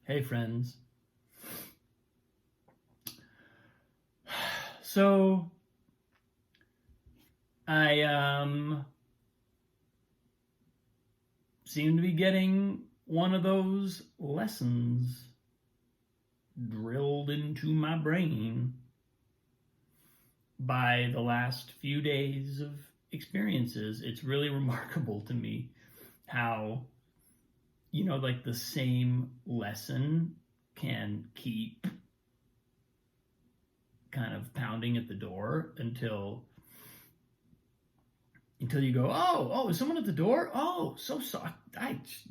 Hey friends. So I seem to be getting one of those lessons drilled into my brain by the last few days of experiences. It's really remarkable to me how, like the same lesson can keep kind of pounding at the door until you go, oh, is someone at the door? Oh, so sorry. It's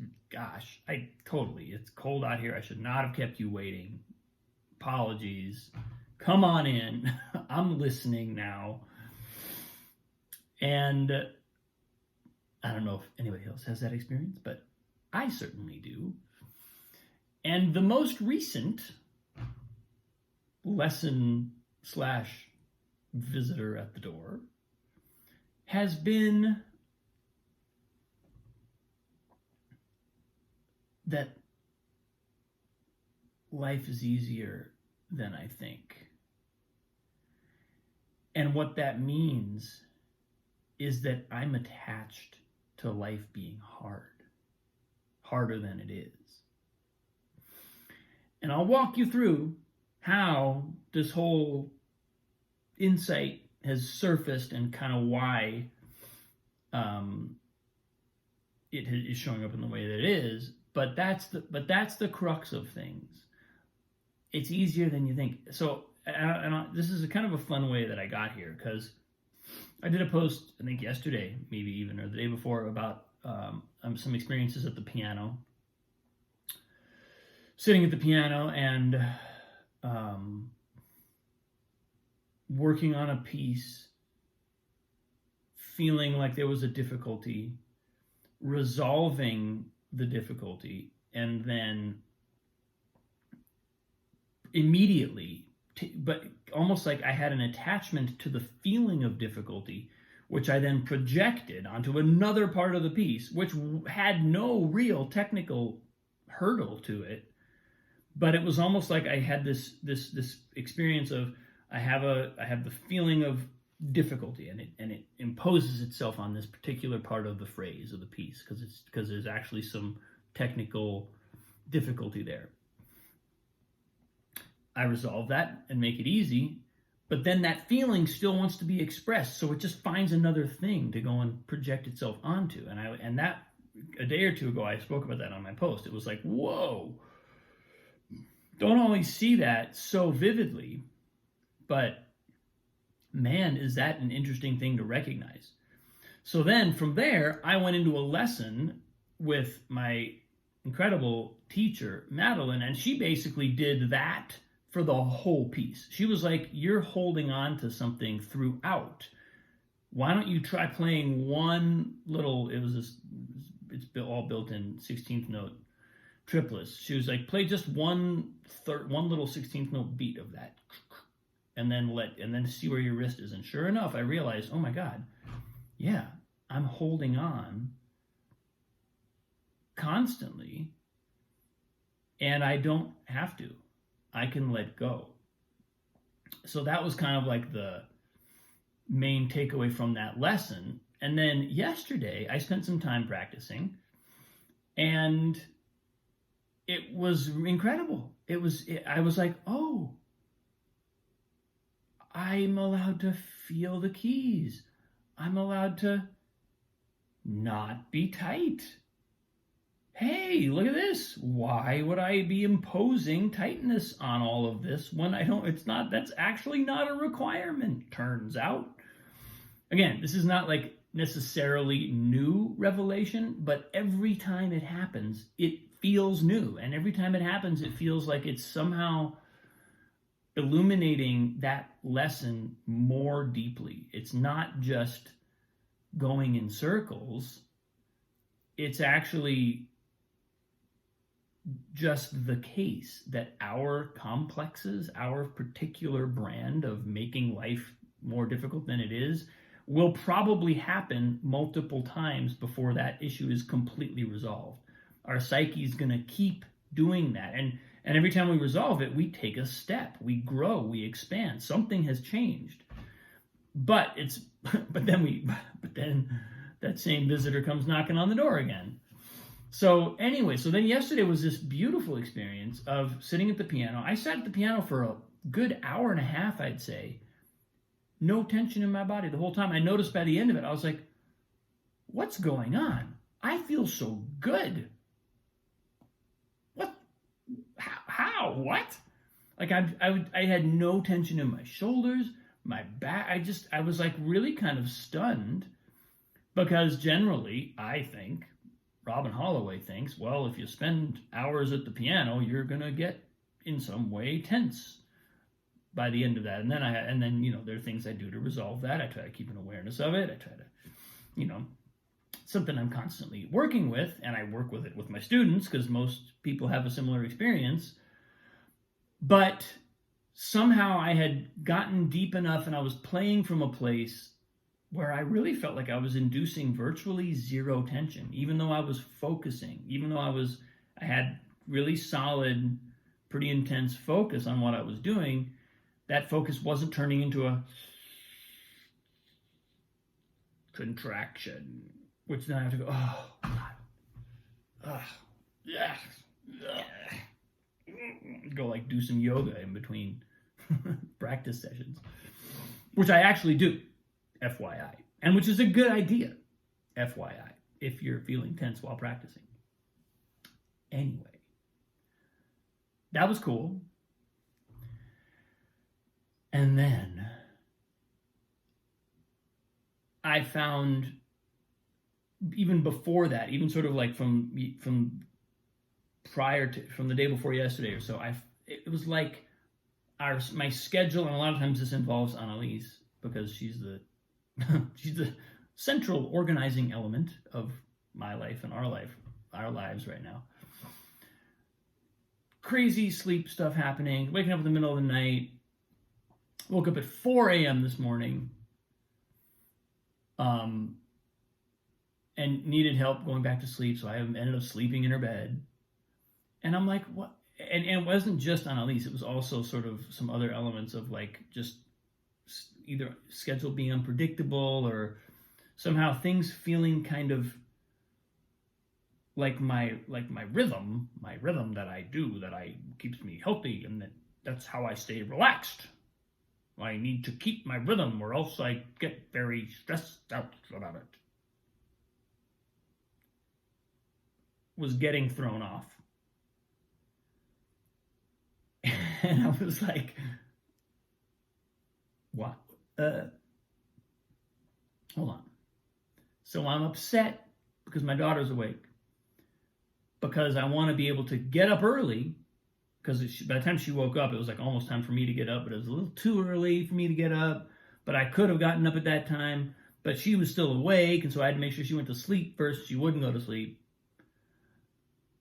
cold out here. I should not have kept you waiting. Apologies. Come on in. I'm listening now. And I don't know if anybody else has that experience, but I certainly do. And the most recent lesson / visitor at the door has been that life is easier than I think. And what that means is that I'm attached to life being harder than it is. And I'll walk you through how this whole insight has surfaced and kind of why it is showing up in the way that it is. But that's the crux of things. It's easier than you think. So this is a kind of a fun way that I got here, because I did a post, I think yesterday, maybe even, or the day before, about some experiences at the piano. Sitting at the piano and working on a piece, feeling like there was a difficulty, resolving the difficulty, and then immediately, but almost like I had an attachment to the feeling of difficulty, which I then projected onto another part of the piece, which had no real technical hurdle to it. But it was almost like I had this experience of I have the feeling of difficulty, and it imposes itself on this particular part of the phrase of the piece, because there's actually some technical difficulty there. I resolve that and make it easy, but then that feeling still wants to be expressed, so it just finds another thing to go and project itself onto. And that a day or two ago I spoke about that on my post. It was like, whoa. Don't always see that so vividly, but man, is that an interesting thing to recognize. So then from there, I went into a lesson with my incredible teacher, Madeline, and she basically did that for the whole piece. She was like, you're holding on to something throughout. Why don't you try playing one little, it's all built in 16th note triplets. She was like, play just one little 16th note beat of that, and then see where your wrist is. And sure enough, I realized, oh my God, yeah, I'm holding on constantly, and I don't have to. I can let go. So that was kind of like the main takeaway from that lesson. And then yesterday, I spent some time practicing, and it was incredible. I was like, oh, I'm allowed to feel the keys. I'm allowed to not be tight. Hey, look at this. Why would I be imposing tightness on all of this when that's actually not a requirement, turns out. Again, this is not like necessarily new revelation, but every time it happens, it feels new. And every time it happens, it feels like it's somehow illuminating that lesson more deeply. It's not just going in circles. It's actually just the case that our complexes, our particular brand of making life more difficult than it is, will probably happen multiple times before that issue is completely resolved. Our psyche is going to keep doing that. And every time we resolve it, we take a step, we grow, we expand. Something has changed. But then that same visitor comes knocking on the door again. So anyway, so then yesterday was this beautiful experience of sitting at the piano. I sat at the piano for a good hour and a half, I'd say. No tension in my body the whole time. I noticed by the end of it, I was like, what's going on? I feel so good. What? How? What? Like I had no tension in my shoulders, my back. I was like really kind of stunned, because generally I think, Robin Holloway thinks, well, if you spend hours at the piano, you're going to get in some way tense by the end of that. And then there are things I do to resolve that. I try to keep an awareness of it. I try to, something I'm constantly working with, and I work with it with my students because most people have a similar experience. But somehow I had gotten deep enough, and I was playing from a place where I really felt like I was inducing virtually zero tension, even though I was focusing, even though I had really solid, pretty intense focus on what I was doing. That focus wasn't turning into a contraction, which then I have to go, oh, God. Yeah. Go like do some yoga in between practice sessions, which I actually do, FYI, and which is a good idea, FYI, if you're feeling tense while practicing. Anyway, that was cool. And then I found, even before that, even sort of like from the day before yesterday or so, it was like my schedule, and a lot of times this involves Annalise, because she's the central organizing element of my life and our lives right now. Crazy sleep stuff happening, waking up in the middle of the night. Woke up at 4 a.m. this morning, and needed help going back to sleep, so I ended up sleeping in her bed. And I'm like, what? And it wasn't just Annalise, it was also sort of some other elements of like just either schedule being unpredictable, or somehow things feeling kind of like my rhythm that I do, that keeps me healthy, and that's how I stay relaxed. I need to keep my rhythm, or else I get very stressed out about it. Was getting thrown off. And I was like, what? Hold on. So I'm upset because my daughter's awake, because I want to be able to get up early, because by the time she woke up, it was like almost time for me to get up, but it was a little too early for me to get up. But I could have gotten up at that time, but she was still awake, and so I had to make sure she went to sleep first. She wouldn't go to sleep.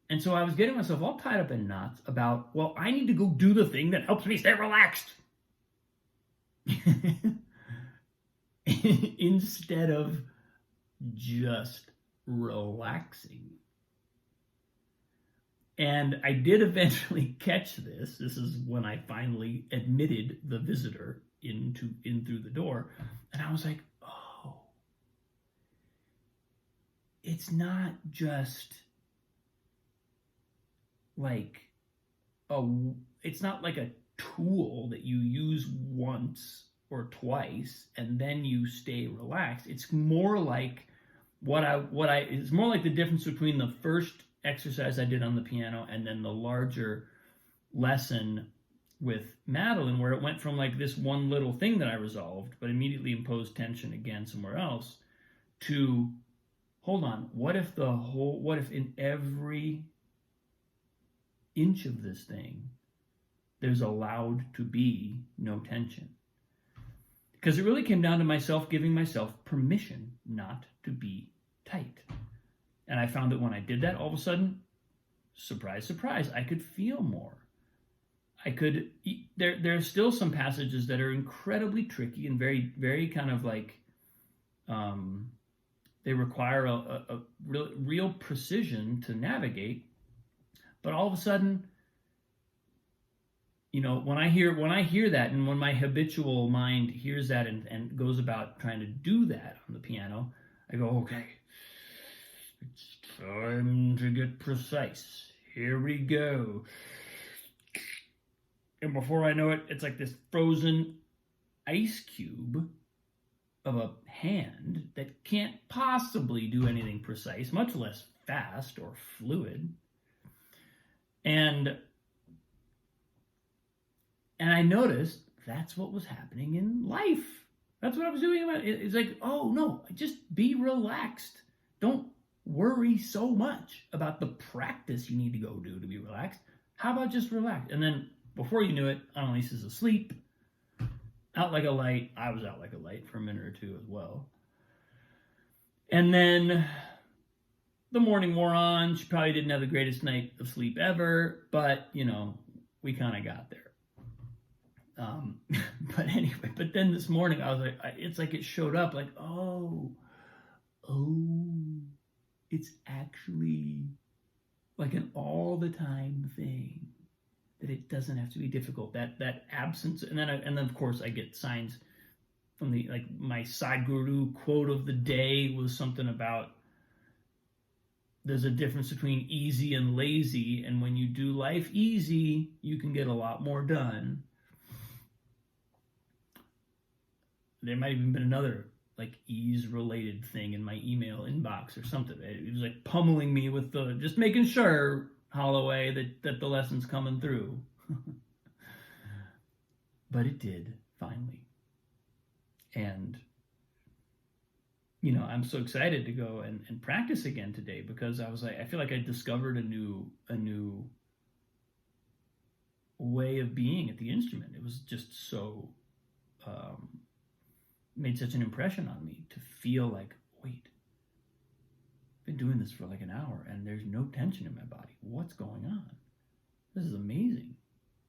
And so I was getting myself all tied up in knots about, well, I need to go do the thing that helps me stay relaxed. Instead of just relaxing. And I did eventually catch this. This is when I finally admitted the visitor in through the door. And I was like, oh, it's not just like it's not like a tool that you use once or twice and then you stay relaxed. It's more like it's more like the difference between the first exercise I did on the piano and then the larger lesson with Madeline, where it went from like this one little thing that I resolved but immediately imposed tension again somewhere else, to hold on, what if in every inch of this thing there's allowed to be no tension? Because it really came down to myself giving myself permission not to be tight. And I found that when I did that, all of a sudden, surprise, surprise, I could feel more. There's still some passages that are incredibly tricky and very, very kind of like, they require a real precision to navigate. But all of a sudden, when I hear that, and when my habitual mind hears that and goes about trying to do that on the piano, I go, okay, it's time to get precise. Here we go. And before I know it, it's like this frozen ice cube of a hand that can't possibly do anything precise, much less fast or fluid. And I noticed that's what was happening in life. That's what I was doing. It's like, oh no, just be relaxed. Don't worry so much about the practice you need to go do to be relaxed. How about just relax? And then before you knew it, Annalise is asleep, out like a light. I was out like a light for a minute or two as well. And then the morning wore on. She probably didn't have the greatest night of sleep ever, but, we kind of got there. But anyway, but then this morning I was like, it's like it showed up like, oh, it's actually like an all the time thing, that it doesn't have to be difficult. That absence, and then of course I get signs from my Sadhguru quote of the day was something about there's a difference between easy and lazy, and when you do life easy, you can get a lot more done. There might have even been another ease related thing in my email inbox or something. It was like pummeling me with just making sure, Holloway, that the lesson's coming through. But it did, finally. And, I'm so excited to go and practice again today, because I was like, I feel like I discovered a new way of being at the instrument. It was just so, made such an impression on me to feel like, wait, I've been doing this for an hour and there's no tension in my body. What's going on? This is amazing.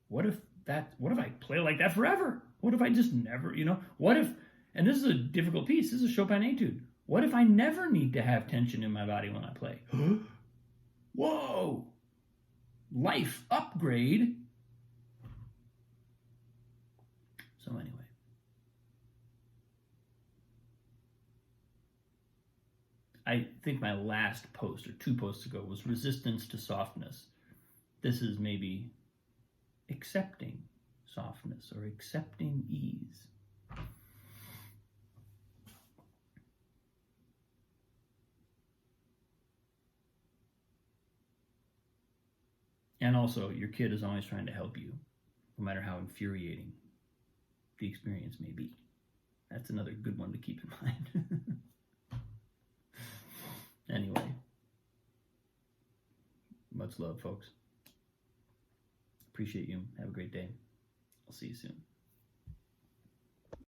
What if I play like that forever? What if I just never, what if, and this is a difficult piece, this is a Chopin étude. What if I never need to have tension in my body when I play? Whoa! Life upgrade. So anyway. I think my last post, or 2 posts ago, was resistance to softness. This is maybe accepting softness or accepting ease. And also, your kid is always trying to help you, no matter how infuriating the experience may be. That's another good one to keep in mind. Anyway, much love, folks. Appreciate you. Have a great day. I'll see you soon.